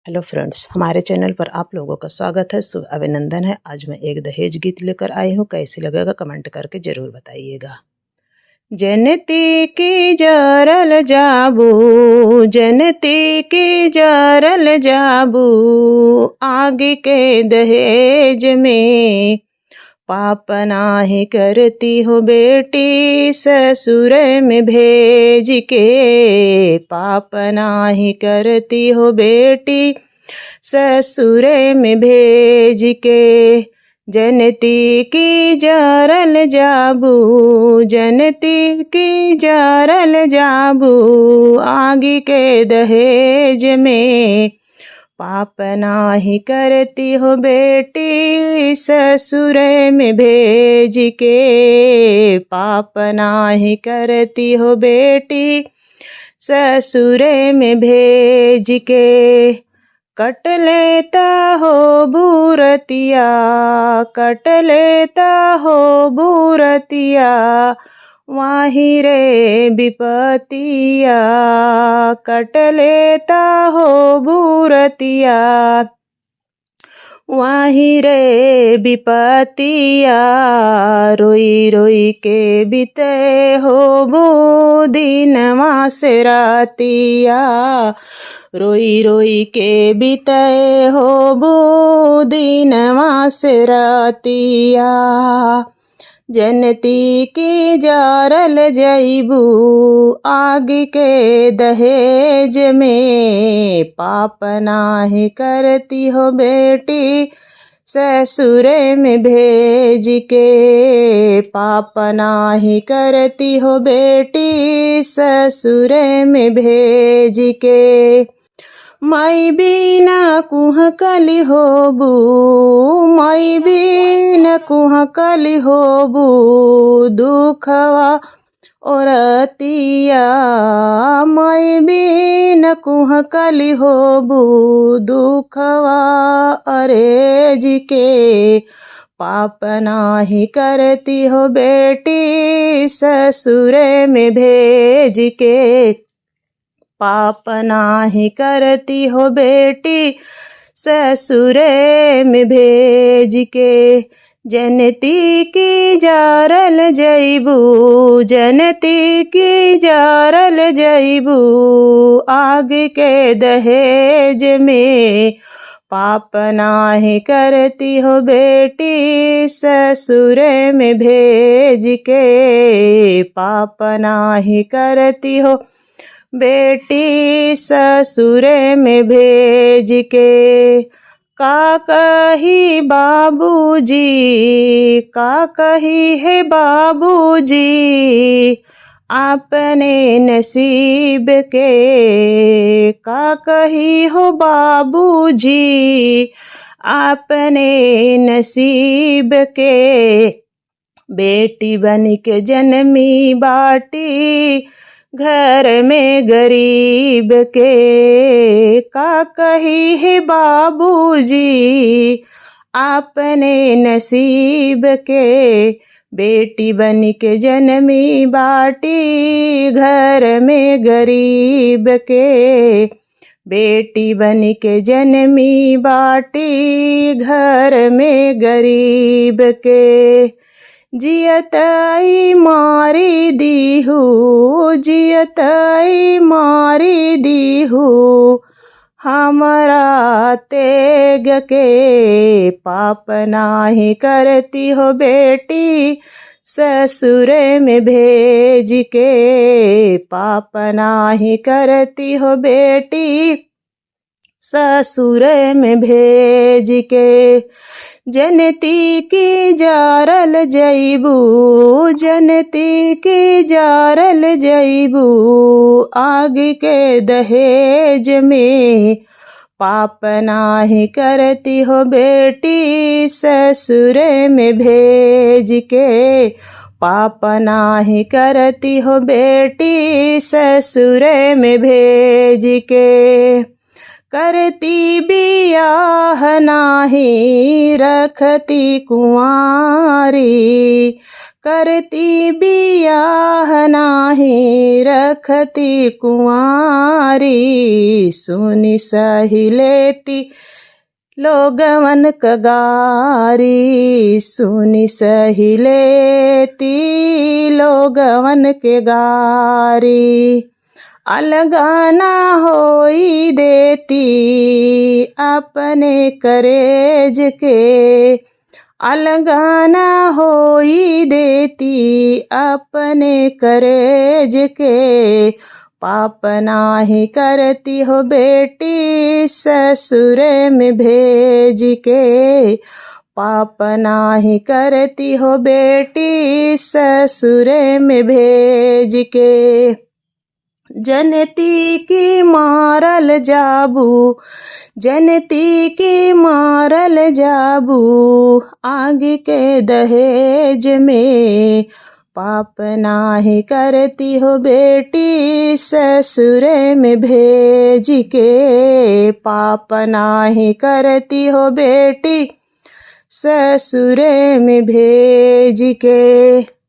Hello friends, हमारे channel पर आप लोगों का स्वागत है। शुभ अभिनंदन है। आज मैं एक दहेज गीत लेकर आई हूँ। कैसे लगेगा कमेंट करके ज़रूर बताइएगा। जनती की जरल जाबू, जनती की जरल जाबू, आगे के दहेज में पाप नाही करती हो बेटी, ससुर में भेज के पाप नाही करती हो बेटी, ससुर में भेज के। जनती की जारल जाबू, जनती की जारल जाबू, आगे के दहेज में पाप नाही करती हो बेटी, ससुर में भेज के पाप नाही करती हो बेटी, ससुर में भेज के। कट लेता हो बूरतिया, कट लेता हो बूरतिया, वाही रे विपतिया, कट लेता हो बूरतिया, वाही रे विपतिया। रोई रोई के बीते हो बो दिनवा से रातिया, रोई रोई के बीते हो बो दिनवा से रातिया। जनती की जारल जईबू, आगे के दहेज में पाप नाही करती हो बेटी, ससुर में भेज के पाप नाही करती हो बेटी, ससुर में भेज के। माई बीना कुह कली होबू, माई बीना कुह कली होबू, दुखवा औरतिया, माई बीना कुह कली होबू, दुखवा अरेज के पाप नाही करती हो बेटी, ससुर में भेज के पाप नाही करती हो बेटी, ससुर में भेज के। जनती की जारल जईबू, जनती की जारल जईबू, आगे के दहेज में पाप नाही करती हो बेटी, ससुर में भेज के पाप नाही करती हो बेटी, ससुर में भेज के। का कही बाबूजी, का कही है बाबूजी, अपने नसीब के, का कही हो बाबूजी, अपने नसीब के। बेटी बन के जन्मी बाटी, घर में गरीब के, का कही है बाबूजी, अपने नसीब के। बेटी बन के जन्मी बाटी, घर में गरीब के, बेटी बन के जन्मी बाटी, घर में गरीब के। जियतई मारी दीहू, जियतई मारी दीहू, हमरा तेग के पाप नाही करती हो बेटी, ससुर में भेज के पाप नाही करती हो बेटी, ससुर में भेज के। जनती की जारल जईबू, जनती की जारल जईबू, आगे के दहेज में पाप नाही करती हो बेटी, ससुर में भेज के पाप नाही करती हो बेटी, ससुर में भेज के। करती बियाह नाही रखती कुंवारी, करती बियाह नाही रखती कुंवारी, सुनी सहिलेती लोगवन कगारी, सुनी सहिलेती लोगवन के गारी, अलगाना होई देती अपने करेज के, अलगाना होई देती अपने करेज के, पाप नाही करती हो बेटी ससुर में भेज के, पाप नाही करती हो बेटी ससुर में भेज के, जनती की मारल जाबू, जनती की मारल जाबू, आग के दहेज में, पाप नाही करती हो बेटी ससुर में भेज के, पाप नाही करती हो बेटी ससुर में भेज के।